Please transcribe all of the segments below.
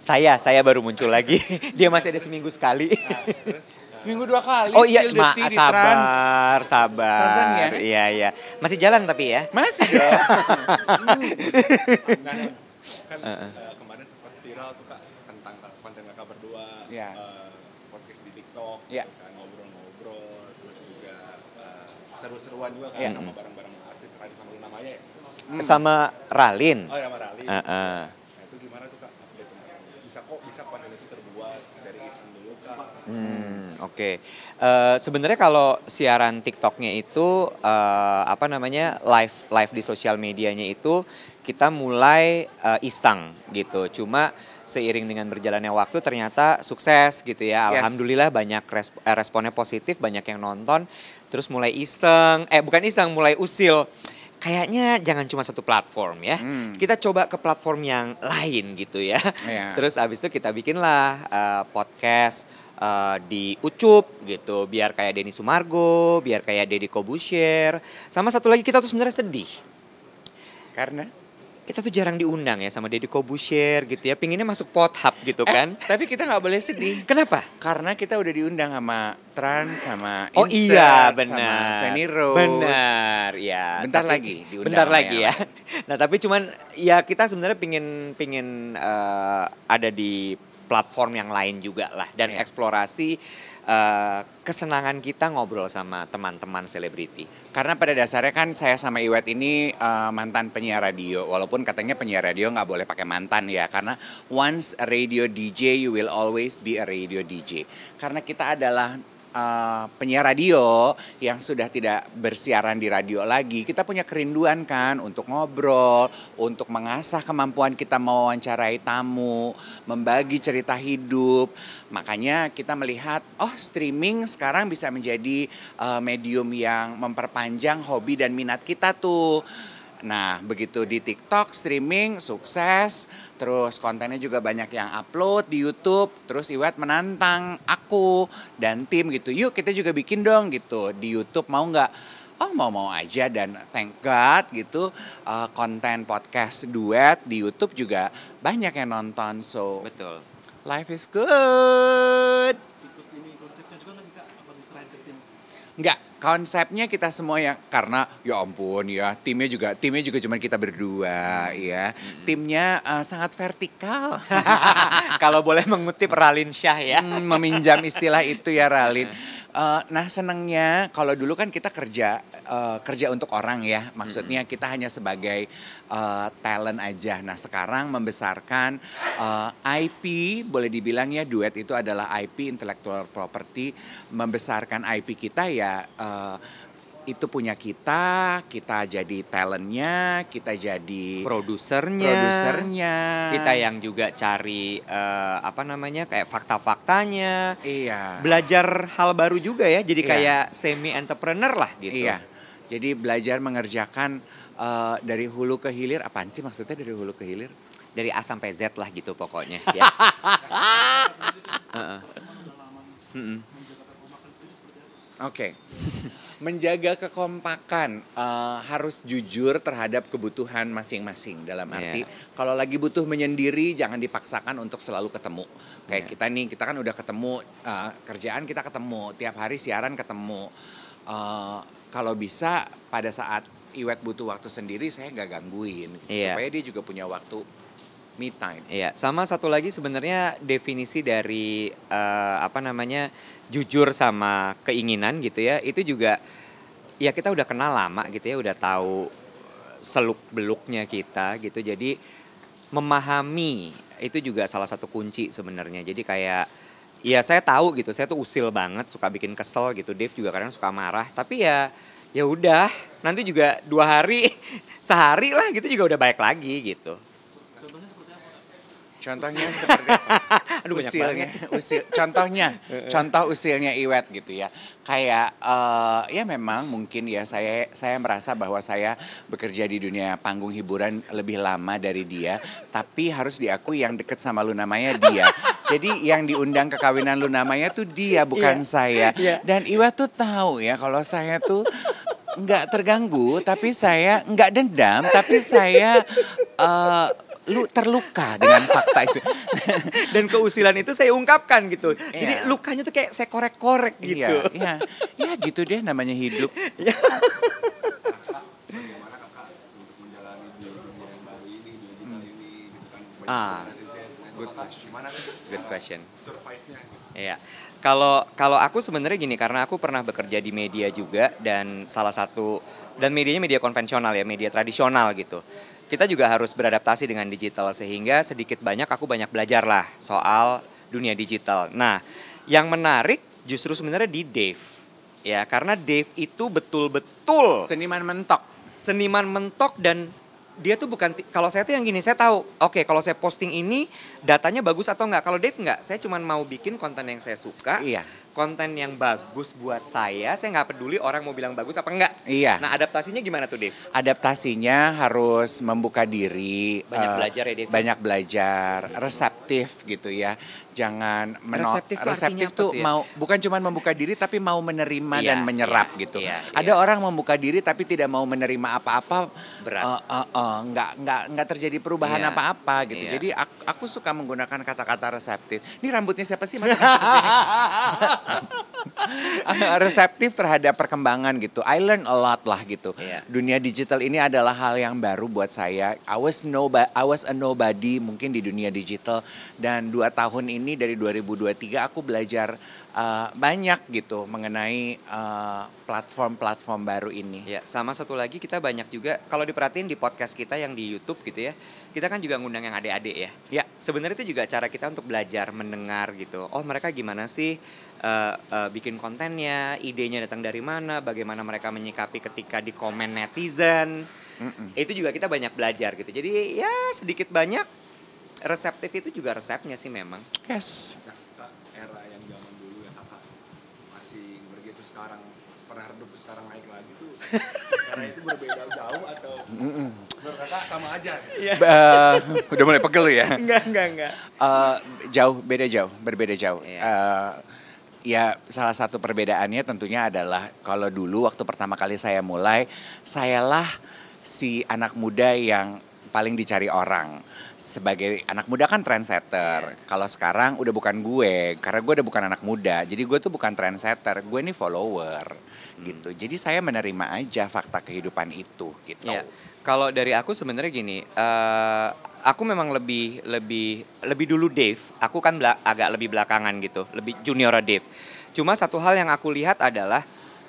Saya baru muncul lagi. Dia masih ada seminggu sekali. Seminggu 2 kali. Oh iya, Spill the tea di Trans. sabar. Ya? Iya. Masih jalan tapi ya. Masih dong. Kemarin sempat viral tuh Kak tentang konten Kakak berdua, Ya. podcast di TikTok, Ya. kan, ngobrol-ngobrol, terus juga seru-seruan juga kan Ya. sama bareng-bareng artis terakhir sama Luna Maya ya. Sama Ralin. Oh ya sama Rali. Heeh. Nah itu gimana tuh Kak update-nya? Bisa konten itu terbuat dari iseng dulu Kak? Oke. Sebenarnya kalau siaran TikToknya itu live di sosial medianya itu kita mulai iseng gitu. Cuma seiring dengan berjalannya waktu ternyata sukses gitu ya. Yes. Alhamdulillah banyak responnya positif, banyak yang nonton. Terus mulai mulai usil. Kayaknya jangan cuma satu platform ya. Kita coba ke platform yang lain gitu ya. Iya. Terus abis itu kita bikinlah podcast di Ucup gitu. Biar kayak Denny Sumargo, biar kayak Deddy Corbuzier. Sama satu lagi kita tuh sebenarnya sedih. Karena? Kita tuh jarang diundang ya sama Deddy Corbuzier gitu ya. Pinginnya masuk Pothub gitu kan. Tapi kita nggak boleh sedih. Kenapa? Karena kita udah diundang sama Trans, sama Oh Insert, iya sama benar. Fanny Rose. Benar ya. Bentar Tapi- lagi diundang Bentar sama lagi yang ya. Nah tapi cuman ya kita sebenarnya pingin ada di platform yang lain juga lah. Dan Iya. eksplorasi kesenangan kita ngobrol sama teman-teman selebriti. Karena pada dasarnya kan saya sama Iwet ini mantan penyiar radio. Walaupun katanya penyiar radio nggak boleh pakai mantan ya. Karena once a radio DJ, you will always be a radio DJ. Karena kita adalah penyiar radio yang sudah tidak bersiaran di radio lagi. Kita punya kerinduan kan untuk ngobrol, untuk mengasah kemampuan kita mewawancarai tamu, membagi cerita hidup. Makanya kita melihat, streaming sekarang bisa menjadi medium yang memperpanjang hobi dan minat kita tuh. Nah, begitu di TikTok streaming sukses, terus kontennya juga banyak yang upload di YouTube, terus Iwet menantang aku dan tim gitu, yuk kita juga bikin dong gitu di YouTube, mau nggak? Oh mau aja, dan thank God gitu konten podcast duet di YouTube juga banyak yang nonton, so Betul. life is good. Ikut ini konsepnya juga nggak sih Kak? Apa diserahin ke tim? Enggak, konsepnya kita semua yang, karena ya ampun ya, timnya juga cuma kita berdua ya. Timnya sangat vertikal. Kalau boleh mengutip Ralin Shah ya. Meminjam istilah itu ya Ralin. Nah senangnya kalau dulu kan kita kerja untuk orang ya, maksudnya kita hanya sebagai talent aja. Nah sekarang membesarkan IP, boleh dibilang ya duet itu adalah IP, intellectual property, membesarkan IP kita ya itu punya kita jadi talentnya, kita jadi produsernya. Kita yang juga cari kayak fakta-faktanya. Iya. Belajar hal baru juga ya, jadi Iya. kayak semi entrepreneur lah gitu. Iya. Jadi belajar mengerjakan dari hulu ke hilir. Apaan sih maksudnya dari hulu ke hilir? Dari A sampai Z lah gitu pokoknya ya. Oke. Menjaga kekompakan harus jujur terhadap kebutuhan masing-masing. Dalam arti kalau lagi butuh menyendiri jangan dipaksakan untuk selalu ketemu. Kayak kita nih, kita kan udah ketemu, kerjaan kita ketemu, tiap hari siaran ketemu. Kalau bisa pada saat Iwet butuh waktu sendiri saya nggak gangguin. Iya. Supaya dia juga punya waktu me time. Iya, sama satu lagi sebenarnya definisi dari jujur sama keinginan gitu ya. Itu juga ya kita udah kenal lama gitu ya, udah tahu seluk-beluknya kita gitu. Jadi memahami itu juga salah satu kunci sebenarnya. Jadi kayak ya saya tahu gitu, saya tuh usil banget, suka bikin kesel gitu. Dave juga kadang suka marah, tapi ya udah, nanti juga 2 hari, sehari lah gitu juga udah baik lagi gitu. Contohnya seperti apa? Aduh, banyak contoh usilnya Iwet gitu ya. Kayak ya memang mungkin ya saya merasa bahwa saya bekerja di dunia panggung hiburan lebih lama dari dia, tapi harus diakui yang deket sama Luna Maya dia. Jadi yang diundang ke kawinan Luna Maya tuh dia, bukan saya. Dan Iwet tuh tahu ya kalau saya tuh nggak terganggu, tapi saya nggak dendam, tapi saya lu terluka dengan fakta itu. Dan keusilan itu saya ungkapkan gitu. Jadi Iya. lukanya tuh kayak saya korek-korek gitu. Iya, ya gitu deh namanya hidup. Bagaimana kakak untuk menjalani di dunia yang baru ini, di digital ini, gitu kan? Ah, Good question. Gimana nih? Good question. Survive-nya. Iya. Kalau aku sebenarnya gini, karena aku pernah bekerja di media juga, dan salah satu dan medianya media konvensional ya, media tradisional gitu. Kita juga harus beradaptasi dengan digital, sehingga sedikit banyak aku banyak belajar lah soal dunia digital. Nah, yang menarik justru sebenarnya di Dave. Ya, karena Dave itu betul-betul Seniman mentok. seniman mentok, dan dia tuh bukan, kalau saya tuh yang gini, saya tahu, oke, kalau saya posting ini datanya bagus atau enggak. Kalau Dave enggak, saya cuma mau bikin konten yang saya suka, Iya. konten yang bagus buat saya nggak peduli orang mau bilang bagus apa enggak. Iya. Nah, adaptasinya gimana tuh, Dave? Adaptasinya harus membuka diri, Banyak belajar ya, Dev? banyak belajar, reseptif gitu ya. Jangan Reseptif tuh artinya apa tuh tuh ya? mau bukan cuma membuka diri tapi mau menerima Iya, dan menyerap iya, gitu. iya, Ada iya. orang membuka diri tapi tidak mau menerima apa-apa. Berat. Nggak terjadi perubahan Iya, apa-apa gitu. iya. Jadi aku suka menggunakan kata-kata reseptif. Ini rambutnya siapa sih masuk ke sini? Reseptif terhadap perkembangan gitu. I learn a lot lah gitu. Iya. Dunia digital ini adalah hal yang baru buat saya. I was a nobody mungkin di dunia digital, dan 2 tahun ini dari 2023 aku belajar banyak gitu mengenai platform-platform baru ini. Ya, sama satu lagi, kita banyak juga, kalau diperhatiin di podcast kita yang di YouTube gitu ya, kita kan juga ngundang yang adik-adik ya. Ya. Sebenarnya itu juga cara kita untuk belajar mendengar gitu. Oh, mereka gimana sih bikin kontennya, idenya datang dari mana, bagaimana mereka menyikapi ketika di komen netizen. Itu juga kita banyak belajar gitu. Jadi ya sedikit banyak reseptif itu juga resepnya sih memang. Yes. Kak, era yang zaman dulu ya kakak masih begitu, sekarang pernah redup sekarang naik lagi tuh. Era itu berbeda jauh atau menurut kakak sama aja? Udah mulai pegel ya. Enggak. Berbeda jauh. Iya. Ya salah satu perbedaannya tentunya adalah kalau dulu waktu pertama kali saya mulai, sayalah si anak muda yang paling dicari orang. Sebagai anak muda kan trendsetter. Kalau sekarang udah bukan gue, karena gue udah bukan anak muda. Jadi gue tuh bukan trendsetter, gue ini follower gitu. Jadi saya menerima aja fakta kehidupan itu gitu. Ya, kalau dari aku sebenarnya gini, aku memang lebih dulu Dave. Aku kan agak lebih belakangan gitu, lebih junior Dave. Cuma satu hal yang aku lihat adalah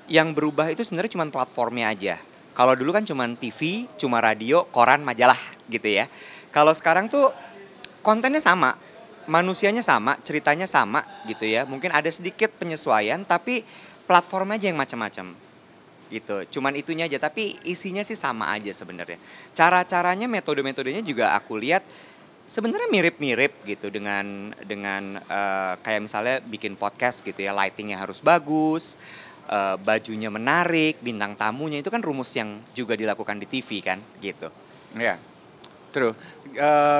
yang berubah itu sebenarnya cuma platformnya aja. Kalau dulu kan cuma TV, cuma radio, koran, majalah gitu ya. Kalau sekarang tuh kontennya sama, manusianya sama, ceritanya sama gitu ya. Mungkin ada sedikit penyesuaian, tapi platform aja yang macam-macam gitu. Cuman itunya aja, tapi isinya sih sama aja sebenarnya. Cara-caranya, metode-metodenya juga aku lihat sebenarnya mirip-mirip gitu dengan kayak misalnya bikin podcast gitu ya, lightingnya harus bagus, bajunya menarik, bintang tamunya, itu kan rumus yang juga dilakukan di TV kan gitu. Ya, true.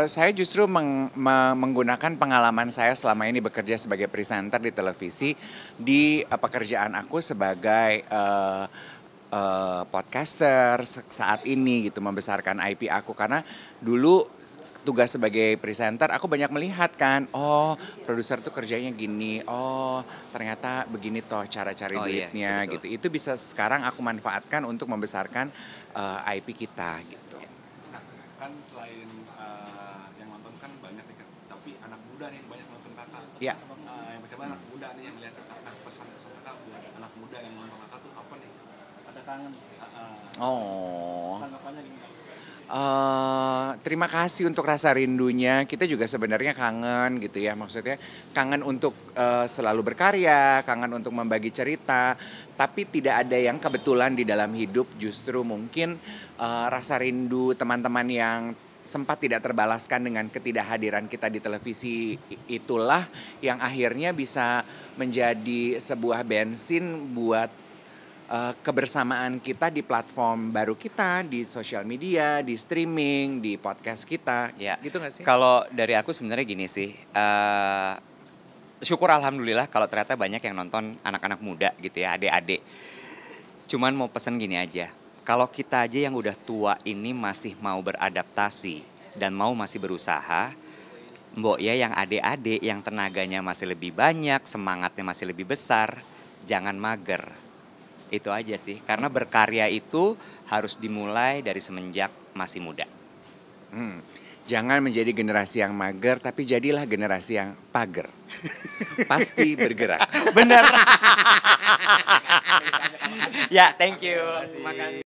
Saya justru menggunakan pengalaman saya selama ini bekerja sebagai presenter di televisi di pekerjaan aku sebagai podcaster saat ini gitu, membesarkan IP aku, karena dulu tugas sebagai presenter aku banyak melihat kan, oh produser tuh kerjanya gini, oh ternyata begini toh cara cari duitnya iya, gitu. Itu bisa sekarang aku manfaatkan untuk membesarkan IP kita gitu. Nah, kan selain yang nonton kan banyak nih, tapi anak muda nih banyak nonton kakak. Ya. Yang macam anak muda nih yang lihat kakak. Nah, pesan-pesan kakak buat anak muda yang nonton kakak tuh apa nih? Ada kangen. Oh. Tanggapannya gimana? Terima kasih untuk rasa rindunya. Kita juga sebenarnya kangen gitu ya, maksudnya kangen untuk selalu berkarya, kangen untuk membagi cerita, tapi tidak ada yang kebetulan di dalam hidup. Justru mungkin rasa rindu teman-teman yang sempat tidak terbalaskan dengan ketidakhadiran kita di televisi, itulah yang akhirnya bisa menjadi sebuah bensin buat kebersamaan kita di platform baru kita, di sosial media, di streaming, di podcast kita. Ya. Gitu gak sih? Kalau dari aku sebenarnya gini sih, syukur alhamdulillah kalau ternyata banyak yang nonton anak-anak muda gitu ya, adik-adik. Cuman mau pesen gini aja, kalau kita aja yang udah tua ini masih mau beradaptasi, dan mau masih berusaha, mbok ya yang adik-adik yang tenaganya masih lebih banyak, semangatnya masih lebih besar, jangan mager. Itu aja sih, karena berkarya itu harus dimulai dari semenjak masih muda. Jangan menjadi generasi yang mager, tapi jadilah generasi yang pager. Pasti bergerak. Bener. Ya, thank you. Makasih.